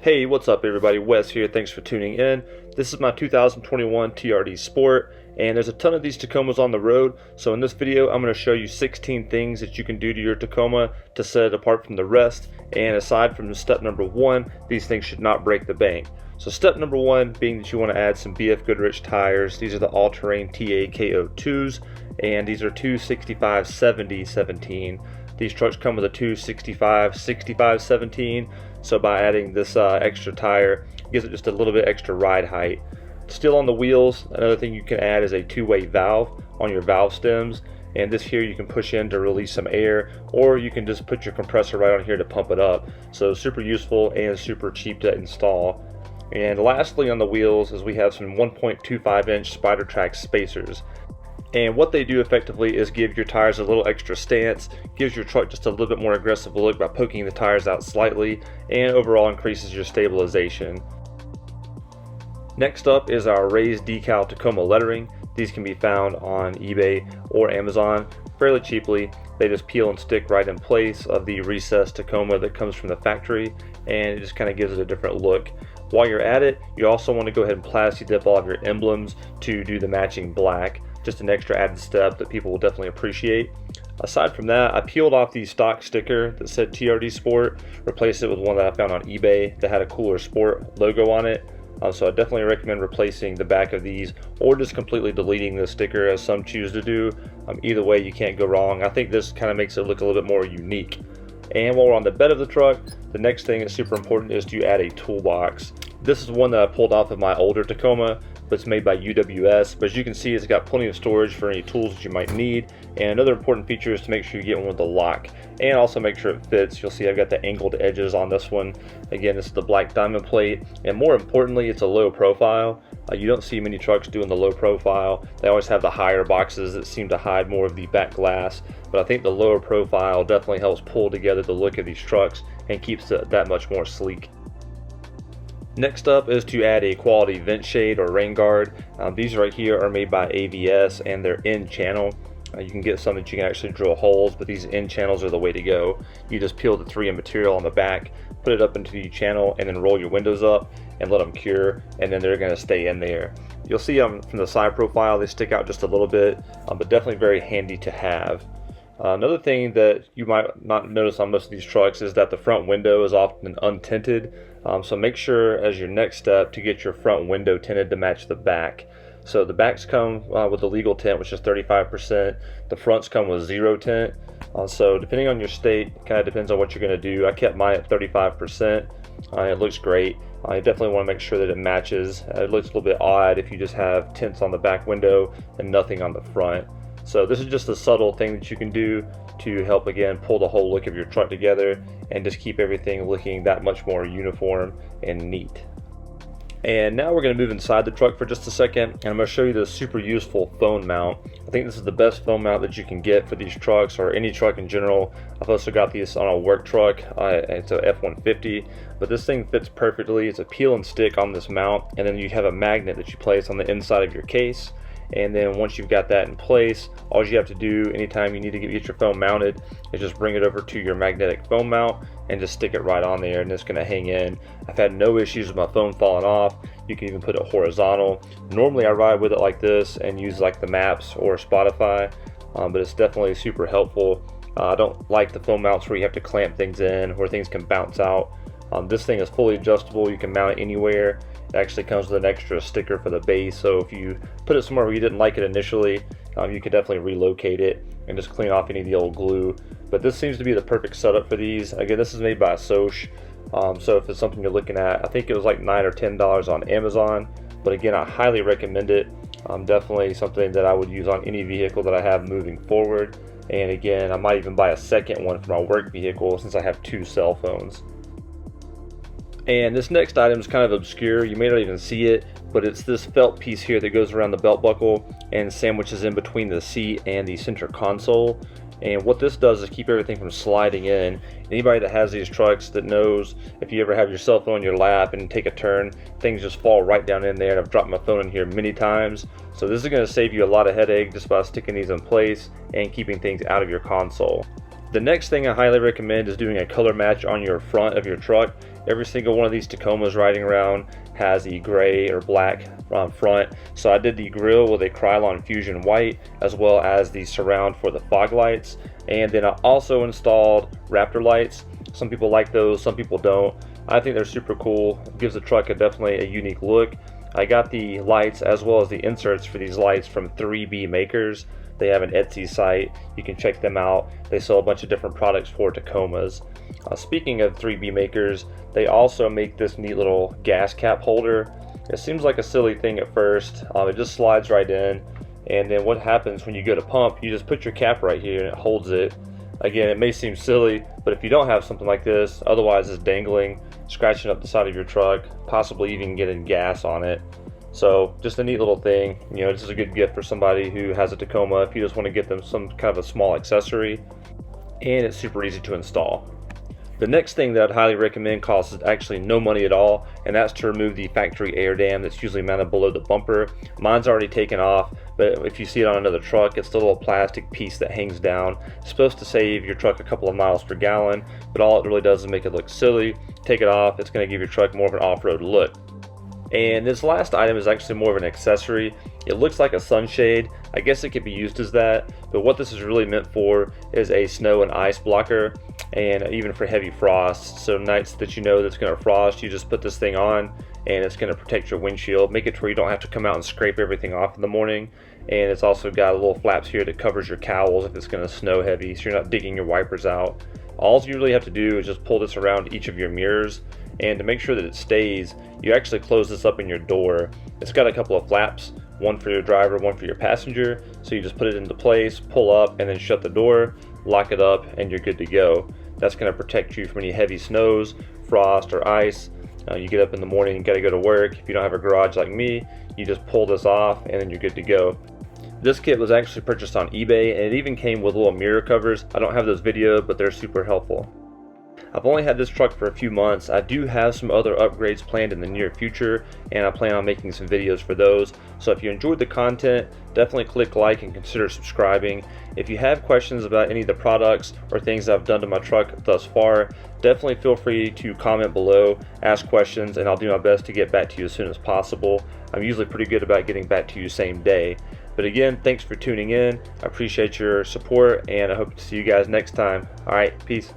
Hey, what's up everybody? Wes here. Thanks for tuning in. This is my 2021 TRD Sport, and there's a ton of these Tacomas on the road. So in this video, I'm going to show you 16 things that you can do to your Tacoma to set it apart from the rest. And aside from step number 1, these things should not break the bank. So step number 1 being that you want to add some BF Goodrich tires. These are the all-terrain TAKO2s, and these are 265/70/17. These trucks come with a 265/65/17. So by adding this extra tire, it gives it just a little bit extra ride height. Still on the wheels, another thing you can add is a two-way valve on your valve stems, and this here you can push in to release some air, or you can just put your compressor right on here to pump it up. So super useful and super cheap to install. And lastly on the wheels is we have some 1.25-inch Spider Track spacers. And what they do effectively is give your tires a little extra stance, gives your truck just a little bit more aggressive look by poking the tires out slightly, and overall increases your stabilization. Next up is our raised decal Tacoma lettering. These can be found on eBay or Amazon fairly cheaply. They just peel and stick right in place of the recessed Tacoma that comes from the factory, and it just kind of gives it a different look. While you're at it, you also want to go ahead and plasti dip all of your emblems to do the matching black. Just an extra added step that people will definitely appreciate. Aside from that, I peeled off the stock sticker that said TRD Sport, replaced it with one that I found on eBay that had a cooler Sport logo on it. So I definitely recommend replacing the back of these, or just completely deleting the sticker as some choose to do. Either way, you can't go wrong. I think this kind of makes it look a little bit more unique. And while we're on the bed of the truck, the next thing that's super important is to add a toolbox. This is one that I pulled off of my older Tacoma, but it's made by UWS. But as you can see, it's got plenty of storage for any tools that you might need. And another important feature is to make sure you get one with a lock, and also make sure it fits. You'll see I've got the angled edges on this one. Again, this is the black diamond plate, and more importantly, it's a low profile. You don't see many trucks doing the low profile. They always have the higher boxes that seem to hide more of the back glass, but I think the lower profile definitely helps pull together the look of these trucks and keeps it that much more sleek. Next up is to add a quality vent shade or rain guard. These right here are made by AVS, and they're in channel. You can get some that you can actually drill holes, but these end channels are the way to go. You just peel the 3M material on the back, put it up into the channel, and then roll your windows up and let them cure, and then they're going to stay in there. You'll see from the side profile they stick out just a little bit, but definitely very handy to have. Another thing that you might not notice on most of these trucks is that the front window is often untinted. So make sure as your next step to get your front window tinted to match the back. So the backs come with the legal tint, which is 35%. The fronts come with 0 tint. So depending on your state, it kind of depends on what you're going to do. I kept mine at 35%. It looks great. You definitely want to make sure that it matches. It looks a little bit odd if you just have tints on the back window and nothing on the front. So this is just a subtle thing that you can do to help, again, pull the whole look of your truck together and just keep everything looking that much more uniform and neat. And now we're going to move inside the truck for just a second, and I'm going to show you this super useful phone mount. I think this is the best phone mount that you can get for these trucks, or any truck in general. I've also got these on a work truck. It's a F-150, but this thing fits perfectly. It's a peel and stick on this mount, and then you have a magnet that you place on the inside of your case. And then once you've got that in place, all you have to do anytime you need to get your phone mounted is just bring it over to your magnetic phone mount and just stick it right on there, and it's going to hang in. I've had no issues with my phone falling off. You can even put it horizontal. Normally I ride with it like this and use like the Maps or Spotify, but it's definitely super helpful. I don't like the phone mounts where you have to clamp things in, where things can bounce out. This thing is fully adjustable. You can mount it anywhere. It actually comes with an extra sticker for the base, so if you put it somewhere where you didn't like it initially, you can definitely relocate it and just clean off any of the old glue. But this seems to be the perfect setup for these. Again, this is made by Soch, so if it's something you're looking at, I think it was like $9 or $10 on Amazon, but again, I highly recommend it. Definitely something that I would use on any vehicle that I have moving forward. And again, I might even buy a second one for my work vehicle since I have 2 cell phones. And this next item is kind of obscure. You may not even see it, but it's this felt piece here that goes around the belt buckle and sandwiches in between the seat and the center console. And what this does is keep everything from sliding in. Anybody that has these trucks that knows if you ever have your cell phone in your lap and take a turn, things just fall right down in there. And I've dropped my phone in here many times. So this is going to save you a lot of headache just by sticking these in place and keeping things out of your console. The next thing I highly recommend is doing a color match on your front of your truck. Every single one of these Tacomas riding around has the gray or black front. So I did the grille with a Krylon Fusion white, as well as the surround for the fog lights. And then I also installed Raptor lights. Some people like those, some people don't. I think they're super cool. It gives the truck definitely a unique look. I got the lights as well as the inserts for these lights from 3B Makers. They have an Etsy site. You can check them out. They sell a bunch of different products for Tacomas. Speaking of 3B Makers, they also make this neat little gas cap holder. It seems like a silly thing at first. It just slides right in, and then what happens when you go to pump, you just put your cap right here and it holds it. Again, it may seem silly, but if you don't have something like this, otherwise it's dangling, scratching up the side of your truck, possibly even getting gas on it. So just a neat little thing. You know, this is a good gift for somebody who has a Tacoma if you just want to get them some kind of a small accessory, and it's super easy to install. The next thing that I'd highly recommend costs actually no money at all, and that's to remove the factory air dam that's usually mounted below the bumper. Mine's already taken off, but if you see it on another truck, it's the little plastic piece that hangs down. It's supposed to save your truck a couple of miles per gallon, but all it really does is make it look silly. Take it off, it's going to give your truck more of an off-road look. And this last item is actually more of an accessory. It looks like a sunshade. I guess it could be used as that, but what this is really meant for is a snow and ice blocker, and even for heavy frost. So nights that you know that's going to frost, you just put this thing on and it's going to protect your windshield, make it to where you don't have to come out and scrape everything off in the morning. And it's also got little flaps here that covers your cowls if it's going to snow heavy, so you're not digging your wipers out. All you really have to do is just pull this around each of your mirrors, and to make sure that it stays, you actually close this up in your door. It's got a couple of flaps, one for your driver, one for your passenger, so you just put it into place, pull up, and then shut the door, lock it up, and you're good to go. That's going to protect you from any heavy snows, frost, or ice. You get up in the morning, you got to go to work. If you don't have a garage like me, you just pull this off, and then you're good to go. This kit was actually purchased on eBay, and it even came with little mirror covers. I don't have those videoed, but they're super helpful. I've only had this truck for a few months. I do have some other upgrades planned in the near future, and I plan on making some videos for those. So if you enjoyed the content, definitely click like and consider subscribing. If you have questions about any of the products or things I've done to my truck thus far, definitely feel free to comment below, ask questions, and I'll do my best to get back to you as soon as possible. I'm usually pretty good about getting back to you same day. But again, thanks for tuning in. I appreciate your support, and I hope to see you guys next time. All right, peace.